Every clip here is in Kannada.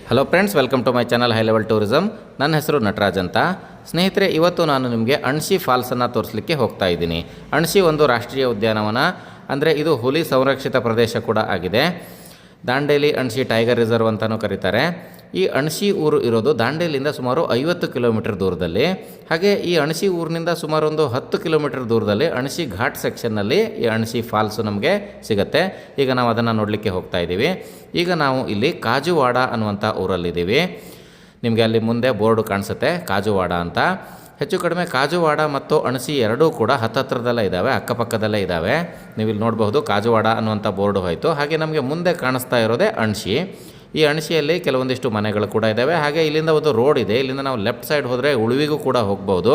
Hello friends, welcome to my channel high level tourism. ನನ್ನ ಹೆಸರು ನಟರಾಜ್ ಅಂತ. ಸ್ನೇಹಿತರೆ, ಇವತ್ತು ನಾನು ನಿಮಗೆ ಅಣಶಿ ಫಾಲ್ಸನ್ನು ತೋರಿಸಲಿಕ್ಕೆ ಹೋಗ್ತಾ ಇದ್ದೀನಿ. ಅಣಶಿ ಒಂದು ರಾಷ್ಟ್ರೀಯ ಉದ್ಯಾನವನ, ಅಂದರೆ ಇದು ಹುಲಿ ಸಂರಕ್ಷಿತ ಪ್ರದೇಶ ಕೂಡ ಆಗಿದೆ. ದಾಂಡೇಲಿ ಅಣಶಿ ಟೈಗರ್ ರಿಸರ್ವ್ ಅಂತಲೂ ಕರೀತಾರೆ. ಈ ಅಣಶಿ ಊರು ಇರೋದು ದಾಂಡೇಲಿಯಿಂದ ಸುಮಾರು 50 ಕಿಲೋಮೀಟರ್ ದೂರದಲ್ಲಿ. ಹಾಗೆ ಈ ಅಣಶಿ ಊರಿನಿಂದ ಸುಮಾರು ಒಂದು 10 ಕಿಲೋಮೀಟರ್ ದೂರದಲ್ಲಿ ಅಣಶಿ ಘಾಟ್ ಸೆಕ್ಷನ್ನಲ್ಲಿ ಈ ಅಣಶಿ ಫಾಲ್ಸು ನಮಗೆ ಸಿಗುತ್ತೆ. ಈಗ ನಾವು ಅದನ್ನು ನೋಡಲಿಕ್ಕೆ ಹೋಗ್ತಾ ಇದ್ದೀವಿ. ಈಗ ನಾವು ಇಲ್ಲಿ ಕಾಜುವಾಡ ಅನ್ನುವಂಥ ಊರಲ್ಲಿದ್ದೀವಿ. ನಿಮಗೆ ಅಲ್ಲಿ ಮುಂದೆ ಬೋರ್ಡು ಕಾಣಿಸುತ್ತೆ ಕಾಜುವಾಡ ಅಂತ. ಹೆಚ್ಚು ಕಡಿಮೆ ಕಾಜುವಾಡ ಮತ್ತು ಅಣಶಿ ಎರಡೂ ಕೂಡ ಹತ್ತತ್ರದಲ್ಲೇ ಇದ್ದಾವೆ, ಅಕ್ಕಪಕ್ಕದಲ್ಲೇ ಇದ್ದಾವೆ. ನೀವು ಇಲ್ಲಿ ನೋಡಬಹುದು ಕಾಜುವಾಡ ಅನ್ನುವಂಥ ಬೋರ್ಡು ಹೋಯಿತು. ಹಾಗೆ ನಮಗೆ ಮುಂದೆ ಕಾಣಿಸ್ತಾ ಇರೋದೇ ಅಣಶಿ. ಈ ಅಣಶಿಯಲ್ಲಿ ಕೆಲವೊಂದಿಷ್ಟು ಮನೆಗಳು ಕೂಡ ಇದ್ದಾವೆ. ಹಾಗೆ ಇಲ್ಲಿಂದ ಒಂದು ರೋಡ್ ಇದೆ. ಇಲ್ಲಿಂದ ನಾವು ಲೆಫ್ಟ್ ಸೈಡ್ ಹೋದರೆ ಉಳುವಿಗೂ ಕೂಡ ಹೋಗ್ಬೋದು.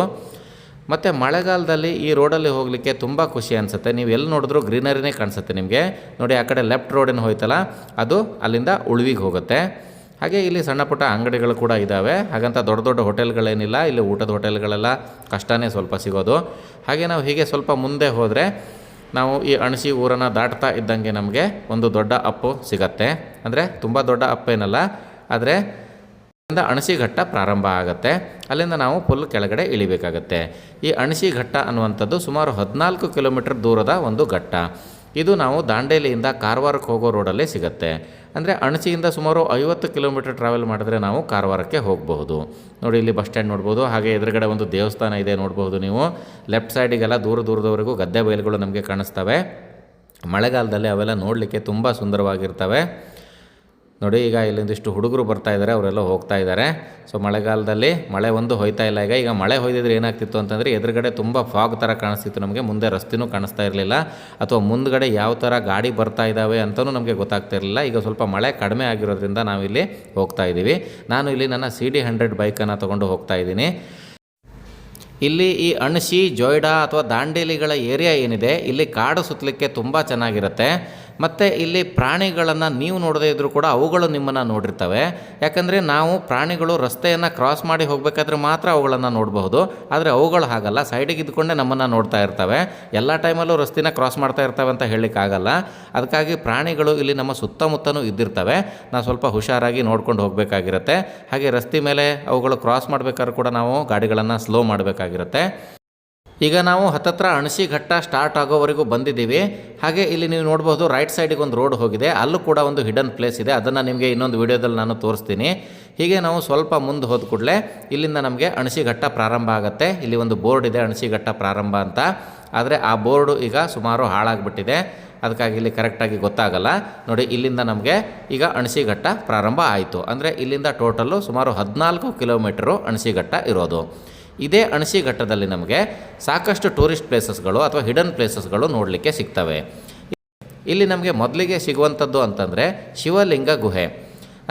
ಮತ್ತು ಮಳೆಗಾಲದಲ್ಲಿ ಈ ರೋಡಲ್ಲಿ ಹೋಗಲಿಕ್ಕೆ ತುಂಬ ಖುಷಿ ಅನಿಸುತ್ತೆ. ನೀವು ಎಲ್ಲಿ ನೋಡಿದ್ರೂ ಗ್ರೀನರಿನೇ ಕಾಣಿಸುತ್ತೆ ನಿಮಗೆ. ನೋಡಿ, ಆ ಕಡೆ ಲೆಫ್ಟ್ ರೋಡೇನು ಹೋಯ್ತಲ್ಲ, ಅದು ಅಲ್ಲಿಂದ ಉಳುವಿಗೆ ಹೋಗುತ್ತೆ. ಹಾಗೆ ಇಲ್ಲಿ ಸಣ್ಣ ಪುಟ್ಟ ಅಂಗಡಿಗಳು ಕೂಡ ಇದ್ದಾವೆ. ಹಾಗಂತ ದೊಡ್ಡ ದೊಡ್ಡ ಹೋಟೆಲ್ಗಳೇನಿಲ್ಲ. ಇಲ್ಲಿ ಊಟದ ಹೋಟೆಲ್ಗಳೆಲ್ಲ ಕಷ್ಟನೇ ಸ್ವಲ್ಪ ಸಿಗೋದು. ಹಾಗೆ ನಾವು ಹೀಗೆ ಸ್ವಲ್ಪ ಮುಂದೆ ಹೋದರೆ ನಾವು ಈ ಅಣಶಿ ಊರನ್ನು ದಾಟ್ತಾ ಇದ್ದಂಗೆ ನಮಗೆ ಒಂದು ದೊಡ್ಡ ಅಪ್ಪು ಸಿಗತ್ತೆ. ಅಂದರೆ ತುಂಬ ದೊಡ್ಡ ಅಪ್ಪೇನಲ್ಲ, ಆದರೆ ಅಲ್ಲಿಂದ ಅಣಶಿ ಘಟ್ಟ ಪ್ರಾರಂಭ ಆಗುತ್ತೆ. ಅಲ್ಲಿಂದ ನಾವು ಫುಲ್ ಕೆಳಗಡೆ ಇಳಿಬೇಕಾಗತ್ತೆ. ಈ ಅಣಶಿ ಘಟ್ಟ ಅನ್ನುವಂಥದ್ದು ಸುಮಾರು 14 ಕಿಲೋಮೀಟರ್ ದೂರದ ಒಂದು ಘಟ್ಟ. ಇದು ನಾವು ದಾಂಡೇಲಿಯಿಂದ ಕಾರವಾರಕ್ಕೆ ಹೋಗೋ ರೋಡಲ್ಲೇ ಸಿಗುತ್ತೆ. ಅಂದರೆ ಅಣಶಿಯಿಂದ ಸುಮಾರು 50 ಕಿಲೋಮೀಟರ್ ಟ್ರಾವೆಲ್ ಮಾಡಿದ್ರೆ ನಾವು ಕಾರವಾರಕ್ಕೆ ಹೋಗಬಹುದು. ನೋಡಿ, ಇಲ್ಲಿ ಬಸ್ ಸ್ಟ್ಯಾಂಡ್ ನೋಡ್ಬೋದು. ಹಾಗೆ ಎದುರುಗಡೆ ಒಂದು ದೇವಸ್ಥಾನ ಇದೆ ನೋಡ್ಬೋದು ನೀವು. ಲೆಫ್ಟ್ ಸೈಡಿಗೆಲ್ಲ ದೂರದವರೆಗೂ ಗದ್ದೆ ಬಯಲುಗಳು ನಮಗೆ ಕಾಣಿಸ್ತವೆ. ಮಳೆಗಾಲದಲ್ಲಿ ಅವೆಲ್ಲ ನೋಡಲಿಕ್ಕೆ ತುಂಬ ಸುಂದರವಾಗಿರ್ತವೆ. ನೋಡಿ, ಈಗ ಇಲ್ಲೊಂದಿಷ್ಟು ಹುಡುಗರು ಬರ್ತಾ ಇದ್ದಾರೆ, ಅವರೆಲ್ಲ ಹೋಗ್ತಾ ಇದ್ದಾರೆ. ಸೊ ಮಳೆಗಾಲದಲ್ಲಿ ಮಳೆ ಒಂದು ಹೋಯ್ತಾ ಇಲ್ಲ. ಈಗ ಮಳೆ ಹೊಯ್ದಿದ್ರೆ ಏನಾಗ್ತಿತ್ತು ಅಂತಂದರೆ ಎದುರುಗಡೆ ತುಂಬ ಫಾಗ್ ಥರ ಕಾಣಿಸ್ತಿತ್ತು ನಮಗೆ. ಮುಂದೆ ರಸ್ತೆನೂ ಕಾಣಿಸ್ತಾ ಇರಲಿಲ್ಲ, ಅಥವಾ ಮುಂದ್ಗಡೆ ಯಾವ ಥರ ಗಾಡಿ ಬರ್ತಾ ಇದ್ದಾವೆ ಅಂತಲೂ ನಮಗೆ ಗೊತ್ತಾಗ್ತಾ ಇರಲಿಲ್ಲ. ಈಗ ಸ್ವಲ್ಪ ಮಳೆ ಕಡಿಮೆ ಆಗಿರೋದ್ರಿಂದ ನಾವಿಲ್ಲಿ ಹೋಗ್ತಾ ಇದ್ದೀವಿ. ನಾನು ಇಲ್ಲಿ ನನ್ನ CD100 ಬೈಕನ್ನು ತೊಗೊಂಡು ಹೋಗ್ತಾ ಇದ್ದೀನಿ. ಇಲ್ಲಿ ಈ ಅಣಶಿ, ಜೊಯ್ಡಾ ಅಥವಾ ದಾಂಡೇಲಿಗಳ ಏರಿಯಾ ಏನಿದೆ, ಇಲ್ಲಿ ಕಾಡು ಸುತ್ತಲಿಕ್ಕೆ ತುಂಬ ಚೆನ್ನಾಗಿರುತ್ತೆ. ಮತ್ತು ಇಲ್ಲಿ ಪ್ರಾಣಿಗಳನ್ನು ನೀವು ನೋಡದೇ ಇದ್ದರೂ ಕೂಡ ಅವುಗಳು ನಿಮ್ಮನ್ನು ನೋಡಿರ್ತವೆ. ಯಾಕಂದರೆ ನಾವು ಪ್ರಾಣಿಗಳು ರಸ್ತೆಯನ್ನು ಕ್ರಾಸ್ ಮಾಡಿ ಹೋಗಬೇಕಾದ್ರೆ ಮಾತ್ರ ಅವುಗಳನ್ನು ನೋಡಬಹುದು. ಆದರೆ ಅವುಗಳು ಹಾಗಲ್ಲ, ಸೈಡಿಗೆ ಇದ್ದುಕೊಂಡೇ ನಮ್ಮನ್ನು ನೋಡ್ತಾ ಇರ್ತವೆ. ಎಲ್ಲ ಟೈಮಲ್ಲೂ ರಸ್ತೆನ ಕ್ರಾಸ್ ಮಾಡ್ತಾ ಇರ್ತವೆ ಅಂತ ಹೇಳಲಿಕ್ಕಾಗಲ್ಲ. ಅದಕ್ಕಾಗಿ ಪ್ರಾಣಿಗಳು ಇಲ್ಲಿ ನಮ್ಮ ಸುತ್ತಮುತ್ತಲೂ ಇದ್ದಿರ್ತವೆ. ನಾವು ಸ್ವಲ್ಪ ಹುಷಾರಾಗಿ ನೋಡ್ಕೊಂಡು ಹೋಗಬೇಕಾಗಿರುತ್ತೆ. ಹಾಗೆ ರಸ್ತೆ ಮೇಲೆ ಅವುಗಳು ಕ್ರಾಸ್ ಮಾಡಬೇಕಾದ್ರೂ ಕೂಡ ನಾವು ಗಾಡಿಗಳನ್ನು ಸ್ಲೋ ಮಾಡಬೇಕಾಗಿರುತ್ತೆ. ಈಗ ನಾವು ಹತ್ತತ್ರ ಅಣಶಿ ಘಟ್ಟ ಸ್ಟಾರ್ಟ್ ಆಗೋವರೆಗೂ ಬಂದಿದ್ದೀವಿ. ಹಾಗೆ ಇಲ್ಲಿ ನೀವು ನೋಡ್ಬೋದು ರೈಟ್ ಸೈಡಿಗೆ ಒಂದು ರೋಡ್ ಹೋಗಿದೆ. ಅಲ್ಲೂ ಕೂಡ ಒಂದು ಹಿಡನ್ ಪ್ಲೇಸ್ ಇದೆ. ಅದನ್ನು ನಿಮಗೆ ಇನ್ನೊಂದು ವಿಡಿಯೋದಲ್ಲಿ ನಾನು ತೋರಿಸ್ತೀನಿ. ಹೀಗೆ ನಾವು ಸ್ವಲ್ಪ ಮುಂದೆ ಹೋದ ಕೂಡಲೇ ಇಲ್ಲಿಂದ ನಮಗೆ ಅಣಶಿ ಘಟ್ಟ ಪ್ರಾರಂಭ ಆಗುತ್ತೆ. ಇಲ್ಲಿ ಒಂದು ಬೋರ್ಡ್ ಇದೆ ಅಣಶಿ ಘಟ್ಟ ಪ್ರಾರಂಭ ಅಂತ. ಆದರೆ ಆ ಬೋರ್ಡು ಈಗ ಸುಮಾರು ಹಾಳಾಗಿಬಿಟ್ಟಿದೆ. ಅದಕ್ಕಾಗಿ ಇಲ್ಲಿ ಕರೆಕ್ಟಾಗಿ ಗೊತ್ತಾಗಲ್ಲ. ನೋಡಿ, ಇಲ್ಲಿಂದ ನಮಗೆ ಈಗ ಅಣಶಿ ಘಟ್ಟ ಪ್ರಾರಂಭ ಆಯಿತು. ಅಂದರೆ ಇಲ್ಲಿಂದ ಟೋಟಲ್ಲು ಸುಮಾರು 14 ಕಿಲೋಮೀಟರು ಅಣಶಿ ಘಟ್ಟ ಇರೋದು. ಇದೇ ಅಣಶಿ ಘಟ್ಟದಲ್ಲಿ ನಮಗೆ ಸಾಕಷ್ಟು ಟೂರಿಸ್ಟ್ ಪ್ಲೇಸಸ್ಗಳು ಅಥವಾ ಹಿಡನ್ ಪ್ಲೇಸಸ್ಗಳು ನೋಡಲಿಕ್ಕೆ ಸಿಗ್ತವೆ. ಇಲ್ಲಿ ನಮಗೆ ಮೊದಲಿಗೆ ಸಿಗುವಂಥದ್ದು ಅಂತಂದರೆ ಶಿವಲಿಂಗ ಗುಹೆ.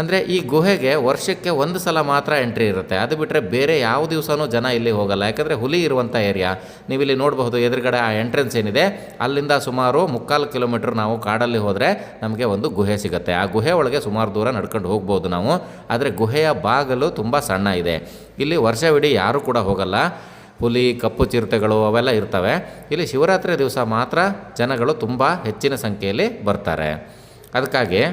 ಅಂದರೆ ಈ ಗುಹೆಗೆ ವರ್ಷಕ್ಕೆ ಒಂದು ಸಲ ಮಾತ್ರ ಎಂಟ್ರಿ ಇರುತ್ತೆ. ಅದು ಬಿಟ್ಟರೆ ಬೇರೆ ಯಾವ ದಿವಸನೂ ಜನ ಇಲ್ಲಿ ಹೋಗಲ್ಲ. ಯಾಕಂದರೆ ಹುಲಿ ಇರುವಂಥ ಏರಿಯಾ. ನೀವಿಲ್ಲಿ ನೋಡಬಹುದು ಎದುರುಗಡೆ ಆ ಎಂಟ್ರೆನ್ಸ್ ಏನಿದೆ, ಅಲ್ಲಿಂದ ಸುಮಾರು 3/4 ಕಿಲೋಮೀಟ್ರ್ ನಾವು ಕಾಡಲ್ಲಿ ಹೋದರೆ ನಮಗೆ ಒಂದು ಗುಹೆ ಸಿಗುತ್ತೆ. ಆ ಗುಹೆ ಒಳಗೆ ಸುಮಾರು ದೂರ ನಡ್ಕೊಂಡು ಹೋಗ್ಬೋದು ನಾವು. ಆದರೆ ಗುಹೆಯ ಬಾಗಿಲು ತುಂಬ ಸಣ್ಣ ಇದೆ. ಇಲ್ಲಿ ವರ್ಷವಿಡೀ ಯಾರೂ ಕೂಡ ಹೋಗಲ್ಲ. ಹುಲಿ, ಕಪ್ಪು ಚಿರತೆಗಳು ಅವೆಲ್ಲ ಇರ್ತವೆ. ಇಲ್ಲಿ ಶಿವರಾತ್ರಿ ದಿವಸ ಮಾತ್ರ ಜನಗಳು ತುಂಬ ಹೆಚ್ಚಿನ ಸಂಖ್ಯೆಯಲ್ಲಿ ಬರ್ತಾರೆ. ಅದಕ್ಕಾಗಿ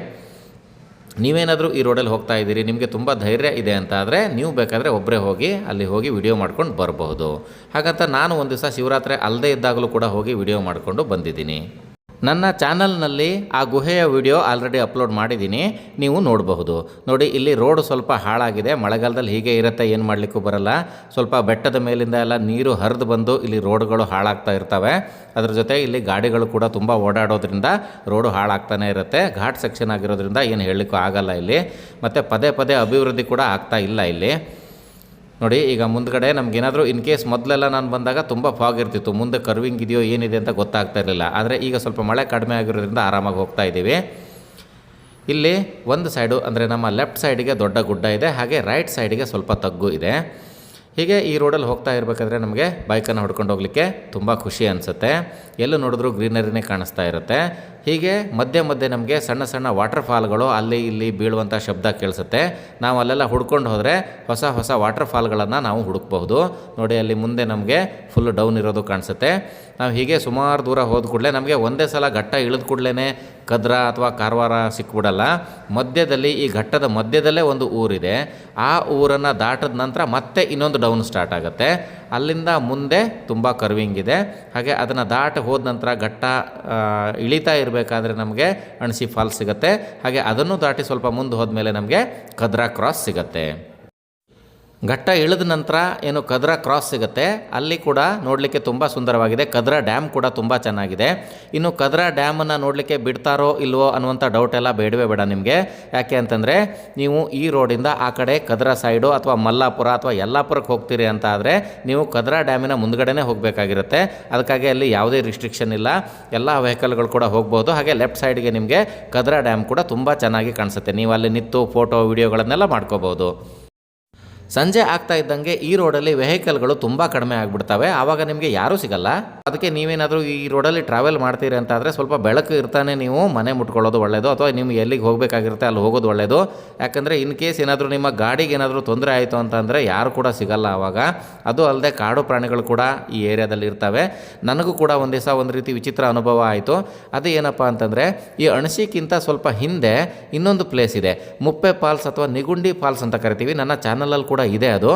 ನೀವೇನಾದರೂ ಈ ರೋಡಲ್ಲಿ ಹೋಗ್ತಾ ಇದ್ದೀರಿ, ನಿಮಗೆ ತುಂಬ ಧೈರ್ಯ ಇದೆ ಅಂತ ಆದರೆ ನೀವು ಬೇಕಾದರೆ ಒಬ್ಬರೇ ಹೋಗಿ ಅಲ್ಲಿ ಹೋಗಿ ವಿಡಿಯೋ ಮಾಡ್ಕೊಂಡು ಬರಬಹುದು. ಹಾಗಂತ ನಾನು ಒಂದು ದಿವಸ ಶಿವರಾತ್ರಿ ಅಲ್ಲದೇ ಇದ್ದಾಗಲೂ ಕೂಡ ಹೋಗಿ ವಿಡಿಯೋ ಮಾಡಿಕೊಂಡು ಬಂದಿದ್ದೀನಿ. ನನ್ನ ಚಾನಲ್ನಲ್ಲಿ ಆ ಗುಹೆಯ ವಿಡಿಯೋ ಆಲ್ರೆಡಿ ಅಪ್ಲೋಡ್ ಮಾಡಿದ್ದೀನಿ, ನೀವು ನೋಡಬಹುದು. ನೋಡಿ, ಇಲ್ಲಿ ರೋಡ್ ಸ್ವಲ್ಪ ಹಾಳಾಗಿದೆ. ಮಳೆಗಾಲದಲ್ಲಿ ಹೀಗೆ ಇರುತ್ತೆ, ಏನು ಮಾಡಲಿಕ್ಕೂ ಬರಲ್ಲ. ಸ್ವಲ್ಪ ಬೆಟ್ಟದ ಮೇಲಿಂದ ಎಲ್ಲ ನೀರು ಹರಿದು ಬಂದು ಇಲ್ಲಿ ರೋಡ್ಗಳು ಹಾಳಾಗ್ತಾ ಇರ್ತವೆ. ಅದ್ರ ಜೊತೆ ಇಲ್ಲಿ ಗಾಡಿಗಳು ಕೂಡ ತುಂಬ ಓಡಾಡೋದ್ರಿಂದ ರೋಡು ಹಾಳಾಗ್ತಾನೆ ಇರುತ್ತೆ. ಘಾಟ್ ಸೆಕ್ಷನ್ ಆಗಿರೋದ್ರಿಂದ ಏನು ಹೇಳಲಿಕ್ಕೂ ಆಗಲ್ಲ ಇಲ್ಲಿ. ಮತ್ತು ಪದೇ ಪದೇ ಅಭಿವೃದ್ಧಿ ಕೂಡ ಆಗ್ತಾ ಇಲ್ಲ ಇಲ್ಲಿ. ನೋಡಿ, ಈಗ ಮುಂದ್ಗಡೆ ನಮಗೇನಾದರೂ ಇನ್ ಕೇಸ್ ಮೊದಲೆಲ್ಲ ನಾನು ಬಂದಾಗ ತುಂಬ ಫಾಗ್ ಇರ್ತಿತ್ತು. ಮುಂದೆ ಕರ್ವಿಂಗ್ ಇದೆಯೋ ಏನಿದೆ ಅಂತ ಗೊತ್ತಾಗ್ತಾ ಇರಲಿಲ್ಲ. ಆದರೆ ಈಗ ಸ್ವಲ್ಪ ಮಳೆ ಕಡಿಮೆ ಆಗಿರೋದ್ರಿಂದ ಆರಾಮಾಗಿ ಹೋಗ್ತಾ ಇದ್ದೀವಿ. ಇಲ್ಲಿ ಒಂದು ಸೈಡು ಅಂದರೆ ನಮ್ಮ ಲೆಫ್ಟ್ ಸೈಡಿಗೆ ದೊಡ್ಡ ಗುಡ್ಡ ಇದೆ. ಹಾಗೆ ರೈಟ್ ಸೈಡಿಗೆ ಸ್ವಲ್ಪ ತಗ್ಗು ಇದೆ. ಹೀಗೆ ಈ ರೋಡಲ್ಲಿ ಹೋಗ್ತಾ ಇರಬೇಕಾದ್ರೆ ನಮಗೆ ಬೈಕನ್ನು ಹೊಡ್ಕೊಂಡು ಹೋಗಲಿಕ್ಕೆ ತುಂಬ ಖುಷಿ ಅನಿಸುತ್ತೆ. ಎಲ್ಲೂ ನೋಡಿದ್ರೂ ಗ್ರೀನರಿನೇ ಕಾಣಿಸ್ತಾ ಇರುತ್ತೆ. ಹೀಗೆ ಮಧ್ಯೆ ಮಧ್ಯೆ ನಮಗೆ ಸಣ್ಣ ಸಣ್ಣ ವಾಟರ್ ಫಾಲ್ಗಳು ಅಲ್ಲಿ ಇಲ್ಲಿ ಬೀಳುವಂಥ ಶಬ್ದ ಕೇಳಿಸುತ್ತೆ. ನಾವು ಅಲ್ಲೆಲ್ಲ ಹುಡ್ಕೊಂಡು ಹೋದರೆ ಹೊಸ ಹೊಸ ವಾಟರ್ ಫಾಲ್ಗಳನ್ನು ನಾವು ಹುಡುಕಬಹುದು. ನೋಡಿ ಅಲ್ಲಿ ಮುಂದೆ ನಮಗೆ ಫುಲ್ ಡೌನ್ ಇರೋದು ಕಾಣಿಸುತ್ತೆ. ನಾವು ಹೀಗೆ ಸುಮಾರು ದೂರ ಹೋದ ಕೂಡಲೇ ನಮಗೆ ಒಂದೇ ಸಲ ಘಟ್ಟ ಇಳಿದ ಕೂಡಲೇ ಕದ್ರಾ ಅಥವಾ ಕಾರವಾರ ಸಿಕ್ಬಿಡಲ್ಲ. ಮಧ್ಯದಲ್ಲಿ ಈ ಘಟ್ಟದ ಮಧ್ಯದಲ್ಲೇ ಒಂದು ಊರಿದೆ. ಆ ಊರನ್ನು ದಾಟಿದ ನಂತರ ಮತ್ತೆ ಇನ್ನೊಂದು ಡೌನ್ ಸ್ಟಾರ್ಟ್ ಆಗುತ್ತೆ. ಅಲ್ಲಿಂದ ಮುಂದೆ ತುಂಬ ಕರ್ವಿಂಗ್ ಇದೆ. ಹಾಗೆ ಅದನ್ನು ದಾಟಿ ಹೋದ ನಂತರ ಘಟ್ಟ ಇಳಿತಾ ಇರಬೇಕಾದ್ರೆ ನಮಗೆ ಅಣಸಿ ಫಾಲ್ಸ್ ಸಿಗುತ್ತೆ. ಹಾಗೆ ಅದನ್ನು ದಾಟಿ ಸ್ವಲ್ಪ ಮುಂದೆ ಹೋದ್ಮೇಲೆ ನಮಗೆ ಕದ್ರಾ ಕ್ರಾಸ್ ಸಿಗುತ್ತೆ. ಘಟ್ಟ ಇಳಿದ ನಂತರ ಏನು ಕದ್ರಾ ಕ್ರಾಸ್ ಸಿಗುತ್ತೆ, ಅಲ್ಲಿ ಕೂಡ ನೋಡಲಿಕ್ಕೆ ತುಂಬ ಸುಂದರವಾಗಿದೆ. ಕದ್ರಾ ಡ್ಯಾಮ್ ಕೂಡ ತುಂಬ ಚೆನ್ನಾಗಿದೆ. ಇನ್ನು ಕದ್ರಾ ಡ್ಯಾಮನ್ನು ನೋಡಲಿಕ್ಕೆ ಬಿಡ್ತಾರೋ ಇಲ್ವೋ ಅನ್ನುವಂಥ ಡೌಟ್ ಎಲ್ಲ ಬೇಡವೇ ಬೇಡ ನಿಮಗೆ. ಯಾಕೆ ಅಂತಂದರೆ ನೀವು ಈ ರೋಡಿಂದ ಆ ಕಡೆ ಕದ್ರಾ ಸೈಡು ಅಥವಾ ಮಲ್ಲಾಪುರ ಅಥವಾ ಯಲ್ಲಾಪುರಕ್ಕೆ ಹೋಗ್ತೀರಿ ಅಂತ ಆದರೆ ನೀವು ಕದ್ರಾ ಡ್ಯಾಮಿನ ಮುಂದ್ಗಡೆನೇ ಹೋಗಬೇಕಾಗಿರುತ್ತೆ. ಅದಕ್ಕಾಗಿ ಅಲ್ಲಿ ಯಾವುದೇ ರಿಸ್ಟ್ರಿಕ್ಷನ್ ಇಲ್ಲ, ಎಲ್ಲ ವೆಹಿಕಲ್ಗಳು ಕೂಡ ಹೋಗ್ಬೋದು. ಹಾಗೆ ಲೆಫ್ಟ್ ಸೈಡ್ಗೆ ನಿಮಗೆ ಕದ್ರಾ ಡ್ಯಾಮ್ ಕೂಡ ತುಂಬ ಚೆನ್ನಾಗಿ ಕಾಣಿಸುತ್ತೆ. ನೀವು ಅಲ್ಲಿ ನಿಂತು ಫೋಟೋ ವಿಡಿಯೋಗಳನ್ನೆಲ್ಲ ಮಾಡ್ಕೋಬೋದು. ಸಂಜೆ ಆಗ್ತಾ ಇದ್ದಂಗೆ ಈ ರೋಡಲ್ಲಿ ವೆಹಿಕಲ್ಗಳು ತುಂಬ ಕಡಿಮೆ ಆಗಿಬಿಡ್ತವೆ. ಆವಾಗ ನಿಮಗೆ ಯಾರೂ ಸಿಗಲ್ಲ. ಅದಕ್ಕೆ ನೀವೇನಾದರೂ ಈ ರೋಡಲ್ಲಿ ಟ್ರಾವೆಲ್ ಮಾಡ್ತೀರಿ ಅಂತಾದರೆ ಸ್ವಲ್ಪ ಬೆಳಕು ಇರ್ತಾನೆ ನೀವು ಮನೆ ಮುಟ್ಕೊಳ್ಳೋದು ಒಳ್ಳೆಯದು, ಅಥವಾ ನಿಮ್ಗೆ ಎಲ್ಲಿಗೆ ಹೋಗಬೇಕಾಗಿರುತ್ತೆ ಅಲ್ಲಿ ಹೋಗೋದು ಒಳ್ಳೆಯದು. ಯಾಕಂದರೆ ಇನ್ ಕೇಸ್ ಏನಾದರೂ ನಿಮ್ಮ ಗಾಡಿಗೆ ಏನಾದರೂ ತೊಂದರೆ ಆಯಿತು ಅಂತಂದರೆ ಯಾರು ಕೂಡ ಸಿಗಲ್ಲ ಆವಾಗ. ಅದು ಅಲ್ಲದೆ ಕಾಡು ಪ್ರಾಣಿಗಳು ಕೂಡ ಈ ಏರಿಯಾದಲ್ಲಿ ಇರ್ತವೆ. ನನಗೂ ಕೂಡ ಒಂದು ದಿವಸ ಒಂದು ರೀತಿ ವಿಚಿತ್ರ ಅನುಭವ ಆಯಿತು. ಅದು ಏನಪ್ಪ ಅಂತಂದರೆ ಈ ಅಣಸಿಕ್ಕಿಂತ ಸ್ವಲ್ಪ ಹಿಂದೆ ಇನ್ನೊಂದು ಪ್ಲೇಸ್ ಇದೆ, ಮುಪ್ಪೆ ಫಾಲ್ಸ್ ಅಥವಾ ನಿಗುಂಡಿ ಫಾಲ್ಸ್ ಅಂತ ಕರಿತೀವಿ. ನನ್ನ ಚಾನಲಲ್ಲಿ ಕೂಡ ಇದೆ ಅದು.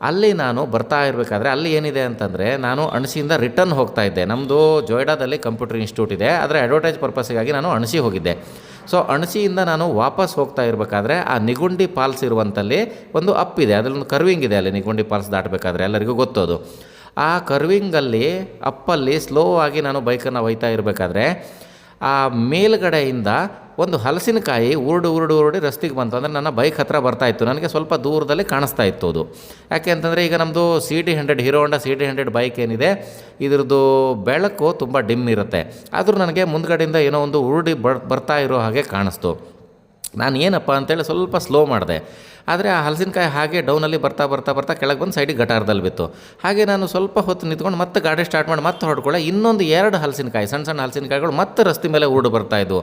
ಅಲ್ಲಿ ನಾನು ಬರ್ತಾ ಇರಬೇಕಾದ್ರೆ ಅಲ್ಲಿ ಏನಿದೆ ಅಂತಂದರೆ ನಾನು ಅಣಸಿಯಿಂದ ರಿಟರ್ನ್ ಹೋಗ್ತಾ ಇದ್ದೆ. ನಮ್ಮದು ಜೊಯ್ಡಾದಲ್ಲಿ ಕಂಪ್ಯೂಟರ್ ಇನ್ಸ್ಟಿಟ್ಯೂಟ್ ಇದೆ, ಅದರ ಅಡ್ವರ್ಟೈಸ್ ಪರ್ಪಸ್ಸಿಗಾಗಿ ನಾನು ಅಣಸಿ ಹೋಗಿದ್ದೆ. ಸೊ ಅಣಸಿಯಿಂದ ನಾನು ವಾಪಸ್ ಹೋಗ್ತಾ ಇರಬೇಕಾದ್ರೆ ಆ ನಿಗುಂಡಿ ಫಾಲ್ಸ್ ಇರುವಂಥಲ್ಲಿ ಒಂದು ಅಪ್ ಇದೆ, ಅದರಲ್ಲೊಂದು ಕರ್ವಿಂಗ್ ಇದೆ. ಅಲ್ಲಿ ನಿಗುಂಡಿ ಫಾಲ್ಸ್ ದಾಟಬೇಕಾದ್ರೆ ಎಲ್ಲರಿಗೂ ಗೊತ್ತೋದು. ಆ ಕರ್ವಿಂಗಲ್ಲಿ ಅಪ್ಪಲ್ಲಿ ಸ್ಲೋ ಆಗಿ ನಾನು ಬೈಕನ್ನು ಒಯ್ತಾ ಇರಬೇಕಾದ್ರೆ ಆ ಮೇಲ್ಗಡೆಯಿಂದ ಒಂದು ಹಲಸಿನಕಾಯಿ ಉರುಡಿ ರಸ್ತೆಗೆ ಬಂತು. ಅಂದರೆ ನನ್ನ ಬೈಕ್ ಹತ್ರ ಬರ್ತಾಯಿತ್ತು, ನನಗೆ ಸ್ವಲ್ಪ ದೂರದಲ್ಲಿ ಕಾಣಿಸ್ತಾ ಇತ್ತು ಅದು. ಯಾಕೆ ಅಂತಂದರೆ ಈಗ ನಮ್ಮದು CT100 ಹೀರೋ ಹೋಂಡಾ CT100 ಬೈಕ್ ಏನಿದೆ ಇದ್ರದ್ದು ಬೆಳಕು ತುಂಬ ಡಿಮ್ ಇರುತ್ತೆ. ಆದರೂ ನನಗೆ ಮುಂದ್ಗಡೆಯಿಂದ ಏನೋ ಒಂದು ಉರುಡಿ ಬರ್ತಾ ಇರೋ ಹಾಗೆ ಕಾಣಿಸ್ತು. ನಾನು ಏನಪ್ಪ ಅಂತೇಳಿ ಸ್ವಲ್ಪ ಸ್ಲೋ ಮಾಡಿದೆ. ಆದರೆ ಆ ಹಲಸಿನಕಾಯಿ ಹಾಗೆ ಡೌನಲ್ಲಿ ಬರ್ತಾ ಕೆಳಗೆ ಬಂದು ಸೈಡಿಗೆ ಗಟಾರದಲ್ಲಿ ಬಿತ್ತು. ಹಾಗೆ ನಾನು ಸ್ವಲ್ಪ ಹೊತ್ತು ನಿಂತ್ಕೊಂಡು ಮತ್ತೆ ಗಾಡಿ ಸ್ಟಾರ್ಟ್ ಮಾಡಿ ಮತ್ತೆ ಹೊಡ್ಕೊಳ್ಳೆ ಇನ್ನೊಂದು 2 ಹಲಸಿನಕಾಯಿ ಸಣ್ಣ ಹಲಸಿನಕಾಯಿಗಳು ಮತ್ತೆ ರಸ್ತೆ ಮೇಲೆ ಉರುಡು ಬರ್ತಾಯಿದ್ವು.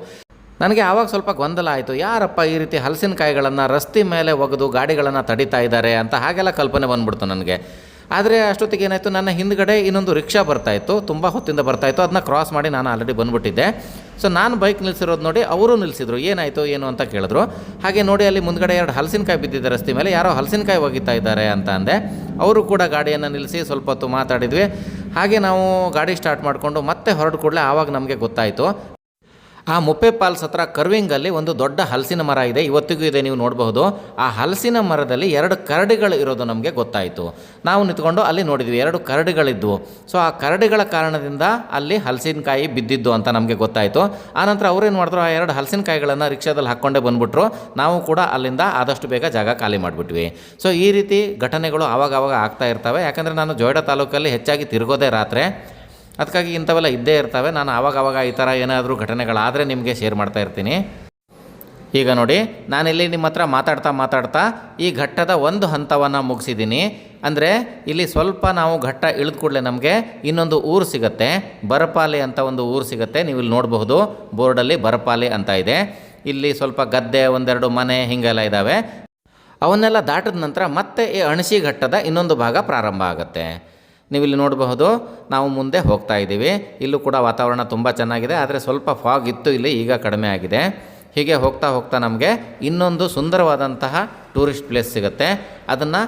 ನನಗೆ ಆವಾಗ ಸ್ವಲ್ಪ ಗೊಂದಲ ಆಯಿತು, ಯಾರಪ್ಪ ಈ ರೀತಿ ಹಲಸಿನಕಾಯಿಗಳನ್ನು ರಸ್ತೆ ಮೇಲೆ ಒಗೆದು ಗಾಡಿಗಳನ್ನು ತಡೀತಾ ಇದ್ದಾರೆ ಅಂತ ಹಾಗೆಲ್ಲ ಕಲ್ಪನೆ ಬಂದ್ಬಿಡ್ತು ನನಗೆ. ಆದರೆ ಅಷ್ಟೊತ್ತಿಗೆ ಏನಾಯಿತು, ನನ್ನ ಹಿಂದ್ಗಡೆ ಇನ್ನೊಂದು ರಿಕ್ಷಾ ಬರ್ತಾಯಿತ್ತು, ತುಂಬ ಹೊತ್ತಿಂದ ಬರ್ತಾಯಿತ್ತು. ಅದನ್ನ ಕ್ರಾಸ್ ಮಾಡಿ ನಾನು ಆಲ್ರೆಡಿ ಬಂದುಬಿಟ್ಟಿದ್ದೆ. ಸೊ ನಾನು ಬೈಕ್ ನಿಲ್ಲಿಸಿರೋದು ನೋಡಿ ಅವರು ನಿಲ್ಲಿಸಿದ್ರು. ಏನಾಯಿತು ಏನು ಅಂತ ಕೇಳಿದ್ರು. ಹಾಗೆ ನೋಡಿ ಅಲ್ಲಿ ಮುಂದ್ಗಡೆ 2 ಹಲಸಿನಕಾಯಿ ಬಿದ್ದಿದ್ದೆ ರಸ್ತೆ ಮೇಲೆ, ಯಾರೋ ಹಲಸಿನಕಾಯಿ ಒಗಿತಾ ಇದ್ದಾರೆ ಅಂತ ಅಂದೆ. ಅವರು ಕೂಡ ಗಾಡಿಯನ್ನು ನಿಲ್ಲಿಸಿ ಸ್ವಲ್ಪ ಹೊತ್ತು ಮಾತಾಡಿದ್ವಿ. ಹಾಗೆ ನಾವು ಗಾಡಿ ಸ್ಟಾರ್ಟ್ ಮಾಡಿಕೊಂಡು ಮತ್ತೆ ಹೊರಡು ಕೂಡಲೇ ಆವಾಗ ನಮಗೆ ಗೊತ್ತಾಯಿತು, ಆ ಮುಪ್ಪೆ ಫಾಲ್ಸ್ ಹತ್ರ ಕರ್ವಿಂಗಲ್ಲಿ ಒಂದು ದೊಡ್ಡ ಹಲಸಿನ ಮರ ಇದೆ, ಇವತ್ತಿಗೂ ಇದೆ, ನೀವು ನೋಡಬಹುದು. ಆ ಹಲಸಿನ ಮರದಲ್ಲಿ 2 ಕರಡಿಗಳು ಇರೋದು ನಮಗೆ ಗೊತ್ತಾಯಿತು. ನಾವು ನಿಂತ್ಕೊಂಡು ಅಲ್ಲಿ ನೋಡಿದ್ವಿ 2 ಕರಡಿಗಳಿದ್ವು. ಸೊ ಆ ಕರಡಿಗಳ ಕಾರಣದಿಂದ ಅಲ್ಲಿ ಹಲಸಿನಕಾಯಿ ಬಿದ್ದಿದ್ದು ಅಂತ ನಮಗೆ ಗೊತ್ತಾಯಿತು. ಆನಂತರ ಅವ್ರೇನು ಮಾಡಿದ್ರು, ಆ 2 ಹಲಸಿನಕಾಯಿಗಳನ್ನು ರಿಕ್ಷಾದಲ್ಲಿ ಹಾಕ್ಕೊಂಡೇ ಬಂದುಬಿಟ್ರು. ನಾವು ಕೂಡ ಅಲ್ಲಿಂದ ಆದಷ್ಟು ಬೇಗ ಜಾಗ ಖಾಲಿ ಮಾಡಿಬಿಟ್ವಿ. ಸೊ ಈ ರೀತಿ ಘಟನೆಗಳು ಆವಾಗವಾಗ ಆಗ್ತಾ ಇರ್ತವೆ. ಯಾಕಂದರೆ ನಾನು ಜೊಯ್ಡಾ ತಾಲೂಕಲ್ಲಿ ಹೆಚ್ಚಾಗಿ ತಿರುಗೋದೇ ರಾತ್ರಿ, ಅದಕ್ಕಾಗಿ ಇಂಥವೆಲ್ಲ ಇದ್ದೇ ಇರ್ತವೆ. ನಾನು ಆವಾಗವಾಗ ಈ ಥರ ಏನಾದರೂ ಘಟನೆಗಳಾದರೆ ನಿಮಗೆ ಶೇರ್ ಮಾಡ್ತಾ ಇರ್ತೀನಿ. ಈಗ ನೋಡಿ, ನಾನಿಲ್ಲಿ ನಿಮ್ಮ ಹತ್ರ ಮಾತಾಡ್ತಾ ಈ ಘಟ್ಟದ ಒಂದು ಹಂತವನ್ನು ಮುಗಿಸಿದ್ದೀನಿ. ಅಂದರೆ ಇಲ್ಲಿ ಸ್ವಲ್ಪ ನಾವು ಘಟ್ಟ ಇಳಿದ ಕೂಡಲೇ ನಮಗೆ ಇನ್ನೊಂದು ಊರು ಸಿಗುತ್ತೆ, ಬರಪಾಲಿ ಅಂತ ಒಂದು ಊರು ಸಿಗುತ್ತೆ. ನೀವು ಇಲ್ಲಿ ನೋಡಬಹುದು ಬೋರ್ಡಲ್ಲಿ ಬರಪಾಲಿ ಅಂತ ಇದೆ. ಇಲ್ಲಿ ಸ್ವಲ್ಪ ಗದ್ದೆ, 1-2 ಮನೆ ಹೀಗೆಲ್ಲ ಇದ್ದಾವೆ. ಅವನ್ನೆಲ್ಲ ದಾಟಿದ ನಂತರ ಮತ್ತೆ ಈ ಅಣಸಿ ಘಟ್ಟದ ಇನ್ನೊಂದು ಭಾಗ ಪ್ರಾರಂಭ ಆಗುತ್ತೆ. ನೀವಿಲ್ಲಿ ನೋಡಬಹುದು, ನಾವು ಮುಂದೆ ಹೋಗ್ತಾ ಇದ್ದೀವಿ. ಇಲ್ಲೂ ಕೂಡ ವಾತಾವರಣ ತುಂಬ ಚೆನ್ನಾಗಿದೆ, ಆದರೆ ಸ್ವಲ್ಪ ಫಾಗ್ ಇತ್ತು ಇಲ್ಲಿ, ಈಗ ಕಡಿಮೆ ಆಗಿದೆ. ಹೀಗೆ ಹೋಗ್ತಾ ನಮಗೆ ಇನ್ನೊಂದು ಸುಂದರವಾದಂತಹ ಟೂರಿಸ್ಟ್ ಪ್ಲೇಸ್ ಸಿಗುತ್ತೆ. ಅದನ್ನು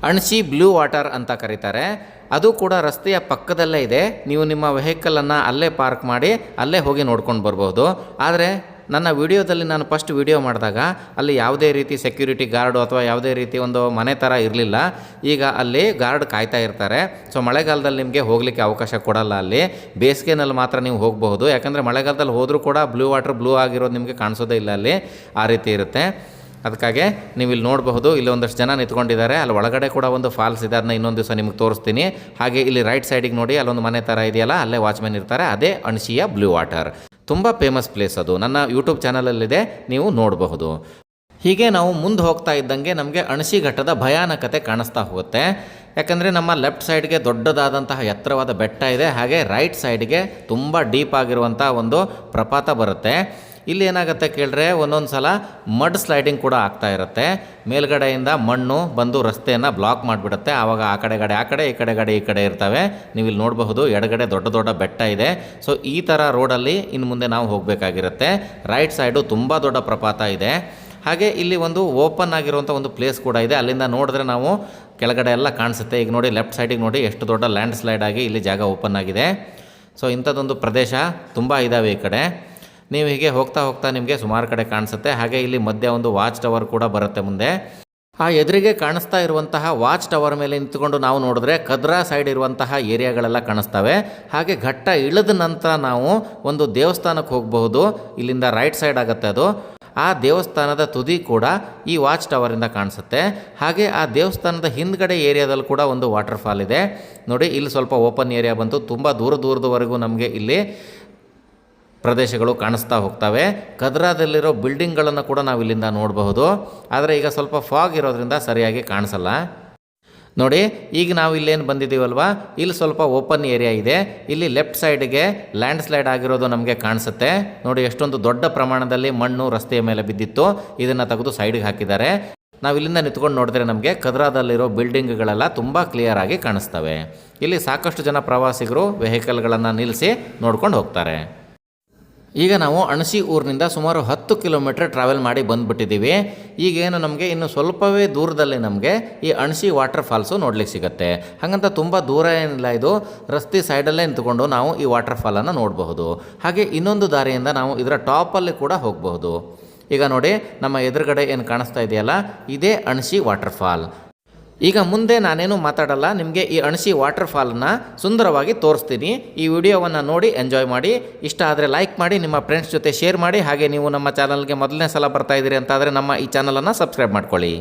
ಅಣಸಿ ಬ್ಲೂ ವಾಟರ್ ಅಂತ ಕರೀತಾರೆ. ಅದು ಕೂಡ ರಸ್ತೆಯ ಪಕ್ಕದಲ್ಲೇ ಇದೆ. ನೀವು ನಿಮ್ಮ ವೆಹಿಕಲನ್ನು ಅಲ್ಲೇ ಪಾರ್ಕ್ ಮಾಡಿ ಅಲ್ಲೇ ಹೋಗಿ ನೋಡ್ಕೊಂಡು ಬರ್ಬೋದು. ಆದರೆ ನನ್ನ ವಿಡಿಯೋದಲ್ಲಿ ನಾನು ಫಸ್ಟ್ ವಿಡಿಯೋ ಮಾಡಿದಾಗ ಅಲ್ಲಿ ಯಾವುದೇ ರೀತಿ ಸೆಕ್ಯೂರಿಟಿ ಗಾರ್ಡು ಅಥವಾ ಯಾವುದೇ ರೀತಿ ಒಂದು ಮನೆ ಥರ ಇರಲಿಲ್ಲ. ಈಗ ಅಲ್ಲಿ ಗಾರ್ಡ್ ಕಾಯ್ತಾ ಇರ್ತಾರೆ. ಸೊ ಮಳೆಗಾಲದಲ್ಲಿ ನಿಮಗೆ ಹೋಗಲಿಕ್ಕೆ ಅವಕಾಶ ಕೊಡಲ್ಲ. ಅಲ್ಲಿ ಬೇಸಿಗೆನಲ್ಲಿ ಮಾತ್ರ ನೀವು ಹೋಗಬಹುದು. ಯಾಕಂದರೆ ಮಳೆಗಾಲದಲ್ಲಿ ಹೋದರೂ ಕೂಡ ಬ್ಲೂ ವಾಟರ್ ಬ್ಲೂ ಆಗಿರೋದು ನಿಮಗೆ ಕಾಣಿಸೋದೇ ಇಲ್ಲ, ಅಲ್ಲಿ ಆ ರೀತಿ ಇರುತ್ತೆ. ಅದಕ್ಕಾಗಿ ನೀವು ಇಲ್ಲಿ ನೋಡಬಹುದು, ಇಲ್ಲಿ ಒಂದಷ್ಟು ಜನ ನಿಂತ್ಕೊಂಡಿದ್ದಾರೆ. ಅಲ್ಲಿ ಒಳಗಡೆ ಕೂಡ ಒಂದು ಫಾಲ್ಸ್ ಇದೆ, ಅದನ್ನ ಇನ್ನೊಂದು ದಿವಸ ನಿಮಗೆ ತೋರಿಸ್ತೀನಿ. ಹಾಗೆ ಇಲ್ಲಿ ರೈಟ್ ಸೈಡಿಗೆ ನೋಡಿ, ಅಲ್ಲೊಂದು ಮನೆ ಥರ ಇದೆಯಲ್ಲ, ಅಲ್ಲೇ ವಾಚ್ಮೆನ್ ಇರ್ತಾರೆ. ಅದೇ ಅಣಸಿಯ ಬ್ಲೂ ವಾಟರ್. ತುಂಬ ಫೇಮಸ್ ಪ್ಲೇಸ್ ಅದು. ನನ್ನ ಯೂಟ್ಯೂಬ್ ಚಾನಲಲ್ಲಿದೆ, ನೀವು ನೋಡಬಹುದು. ಹೀಗೆ ನಾವು ಮುಂದೆ ಹೋಗ್ತಾ ಇದ್ದಂಗೆ ನಮಗೆ ಅಣಸಿ ಘಟ್ಟದ ಭಯಾನಕತೆ ಕಾಣಿಸ್ತಾ ಹೋಗುತ್ತೆ. ಯಾಕಂದರೆ ನಮ್ಮ ಲೆಫ್ಟ್ ಸೈಡ್ಗೆ ದೊಡ್ಡದಾದಂತಹ ಎತ್ತರವಾದ ಬೆಟ್ಟ ಇದೆ, ಹಾಗೆ ರೈಟ್ ಸೈಡ್ಗೆ ತುಂಬ ಡೀಪ್ ಆಗಿರುವಂಥ ಒಂದು ಪ್ರಪಾತ ಬರುತ್ತೆ. ಇಲ್ಲಿ ಏನಾಗುತ್ತೆ ಕೇಳಿದ್ರೆ ಒಂದೊಂದು ಸಲ ಮಡ್ ಸ್ಲೈಡಿಂಗ್ ಕೂಡ ಆಗ್ತಾ ಇರುತ್ತೆ. ಮೇಲ್ಗಡೆಯಿಂದ ಮಣ್ಣು ಬಂದು ರಸ್ತೆಯನ್ನು ಬ್ಲಾಕ್ ಮಾಡಿಬಿಡುತ್ತೆ. ಆವಾಗ ಆ ಕಡೆಗಡೆ ಆ ಕಡೆ, ಈ ಕಡೆಗಡೆ ಈ ಕಡೆ ಇರ್ತವೆ. ನೀವು ಇಲ್ಲಿ ನೋಡಬಹುದು ಎಡಗಡೆ ದೊಡ್ಡ ದೊಡ್ಡ ಬೆಟ್ಟ ಇದೆ. ಸೊ ಈ ಥರ ರೋಡಲ್ಲಿ ಇನ್ನು ಮುಂದೆ ನಾವು ಹೋಗಬೇಕಾಗಿರುತ್ತೆ. ರೈಟ್ ಸೈಡು ತುಂಬ ದೊಡ್ಡ ಪ್ರಪಾತ ಇದೆ. ಹಾಗೆ ಇಲ್ಲಿ ಒಂದು ಓಪನ್ ಆಗಿರುವಂಥ ಒಂದು ಪ್ಲೇಸ್ ಕೂಡ ಇದೆ. ಅಲ್ಲಿಂದ ನೋಡಿದ್ರೆ ನಾವು ಕೆಳಗಡೆ ಎಲ್ಲ ಕಾಣಿಸುತ್ತೆ. ಈಗ ನೋಡಿ ಲೆಫ್ಟ್ ಸೈಡಿಗೆ ನೋಡಿ ಎಷ್ಟು ದೊಡ್ಡ ಲ್ಯಾಂಡ್ ಸ್ಲೈಡ್ ಆಗಿ ಇಲ್ಲಿ ಜಾಗ ಓಪನ್ ಆಗಿದೆ. ಸೊ ಇಂಥದ್ದೊಂದು ಪ್ರದೇಶ ತುಂಬ ಇದ್ದಾವೆ ಈ ಕಡೆ. ನೀವು ಹೀಗೆ ಹೋಗ್ತಾ ಹೋಗ್ತಾ ನಿಮಗೆ ಸುಮಾರು ಕಡೆ ಕಾಣಿಸುತ್ತೆ. ಹಾಗೆ ಇಲ್ಲಿ ಮಧ್ಯ ಒಂದು ವಾಚ್ ಟವರ್ ಕೂಡ ಬರುತ್ತೆ ಮುಂದೆ. ಆ ಎದುರಿಗೆ ಕಾಣಿಸ್ತಾ ಇರುವಂತಹ ವಾಚ್ ಟವರ್ ಮೇಲೆ ನಿಂತ್ಕೊಂಡು ನಾವು ನೋಡಿದ್ರೆ ಕದ್ರಾ ಸೈಡ್ ಇರುವಂತಹ ಏರಿಯಾಗಳೆಲ್ಲ ಕಾಣಿಸ್ತವೆ. ಹಾಗೆ ಘಟ್ಟ ಇಳಿದ ನಂತರ ನಾವು ಒಂದು ದೇವಸ್ಥಾನಕ್ಕೆ ಹೋಗಬಹುದು. ಇಲ್ಲಿಂದ ರೈಟ್ ಸೈಡ್ ಆಗುತ್ತೆ ಅದು. ಆ ದೇವಸ್ಥಾನದ ತುದಿ ಕೂಡ ಈ ವಾಚ್ ಟವರಿಂದ ಕಾಣಿಸುತ್ತೆ. ಹಾಗೆ ಆ ದೇವಸ್ಥಾನದ ಹಿಂದ್ಗಡೆ ಏರಿಯಾದಲ್ಲಿ ಕೂಡ ಒಂದು ವಾಟರ್ ಫಾಲ್ ಇದೆ ನೋಡಿ. ಇಲ್ಲಿ ಸ್ವಲ್ಪ ಓಪನ್ ಏರಿಯಾ ಬಂತು. ತುಂಬ ದೂರದವರೆಗೂ ನಮಗೆ ಇಲ್ಲಿ ಪ್ರದೇಶಗಳು ಕಾಣಿಸ್ತಾ ಹೋಗ್ತವೆ. ಕದ್ರಾದಲ್ಲಿರೋ ಬಿಲ್ಡಿಂಗ್ಗಳನ್ನು ಕೂಡ ನಾವು ಇಲ್ಲಿಂದ ನೋಡಬಹುದು. ಆದರೆ ಈಗ ಸ್ವಲ್ಪ ಫಾಗ್ ಇರೋದ್ರಿಂದ ಸರಿಯಾಗಿ ಕಾಣಿಸಲ್ಲ ನೋಡಿ. ಈಗ ನಾವು ಇಲ್ಲೇನು ಬಂದಿದ್ದೀವಲ್ವಾ, ಇಲ್ಲಿ ಸ್ವಲ್ಪ ಓಪನ್ ಏರಿಯಾ ಇದೆ. ಇಲ್ಲಿ ಲೆಫ್ಟ್ ಸೈಡ್ಗೆ ಲ್ಯಾಂಡ್ ಸ್ಲೈಡ್ ಆಗಿರೋದು ನಮಗೆ ಕಾಣಿಸುತ್ತೆ ನೋಡಿ. ಎಷ್ಟೊಂದು ದೊಡ್ಡ ಪ್ರಮಾಣದಲ್ಲಿ ಮಣ್ಣು ರಸ್ತೆಯ ಮೇಲೆ ಬಿದ್ದಿತ್ತು. ಇದನ್ನು ತೆಗೆದು ಸೈಡ್ಗೆ ಹಾಕಿದ್ದಾರೆ. ನಾವು ಇಲ್ಲಿಂದ ನಿಂತ್ಕೊಂಡು ನೋಡಿದ್ರೆ ನಮಗೆ ಕದ್ರಾದಲ್ಲಿರೋ ಬಿಲ್ಡಿಂಗ್ಗಳೆಲ್ಲ ತುಂಬ ಕ್ಲಿಯರ್ ಆಗಿ ಕಾಣಿಸ್ತವೆ. ಇಲ್ಲಿ ಸಾಕಷ್ಟು ಜನ ಪ್ರವಾಸಿಗರು ವೆಹಿಕಲ್ಗಳನ್ನು ನಿಲ್ಲಿಸಿ ನೋಡ್ಕೊಂಡು ಹೋಗ್ತಾರೆ. ಈಗ ನಾವು ಅಣಸಿ ಊರಿನಿಂದ ಸುಮಾರು 10 ಕಿಲೋಮೀಟರ್ ಟ್ರಾವೆಲ್ ಮಾಡಿ ಬಂದುಬಿಟ್ಟಿದ್ದೀವಿ. ಈಗೇನು ನಮಗೆ ಇನ್ನು ಸ್ವಲ್ಪವೇ ದೂರದಲ್ಲಿ ನಮಗೆ ಈ ಅಣಸಿ ವಾಟರ್ ಫಾಲ್ಸು ನೋಡ್ಲಿಕ್ಕೆ ಸಿಗುತ್ತೆ. ಹಾಗಂತ ತುಂಬ ದೂರ ಏನಿಲ್ಲ, ಇದು ರಸ್ತೆ ಸೈಡಲ್ಲೇ ನಿಂತ್ಕೊಂಡು ನಾವು ಈ ವಾಟರ್ ಫಾಲನ್ನು ನೋಡಬಹುದು. ಹಾಗೆ ಇನ್ನೊಂದು ದಾರಿಯಿಂದ ನಾವು ಇದರ ಟಾಪಲ್ಲಿ ಕೂಡ ಹೋಗಬಹುದು. ಈಗ ನೋಡಿ ನಮ್ಮ ಎದುರುಗಡೆ ಏನು ಕಾಣಿಸ್ತಾ ಇದೆಯಲ್ಲ, ಇದೇ ಅಣಸಿ ವಾಟರ್ ಫಾಲ್. ಈಗ ಮುಂದೆ ನಾನೇನು ಮಾತಾಡಲ್ಲ, ನಿಮಗೆ ಈ ಅಣಸಿ ವಾಟರ್ ಫಾಲನ್ನು ಸುಂದರವಾಗಿ ತೋರಿಸ್ತೀನಿ. ಈ ವಿಡಿಯೋವನ್ನು ನೋಡಿ ಎಂಜಾಯ್ ಮಾಡಿ. ಇಷ್ಟ ಆದರೆ ಲೈಕ್ ಮಾಡಿ, ನಿಮ್ಮ ಫ್ರೆಂಡ್ಸ್ ಜೊತೆ ಶೇರ್ ಮಾಡಿ. ಹಾಗೆ ನೀವು ನಮ್ಮ ಚಾನಲ್ಗೆ ಮೊದಲನೇ ಸಲ ಬರ್ತಾ ಇದ್ದೀರಿ ಅಂತಾದರೆ ನಮ್ಮ ಈ ಚಾನಲನ್ನು ಸಬ್ಸ್ಕ್ರೈಬ್ ಮಾಡ್ಕೊಳ್ಳಿ.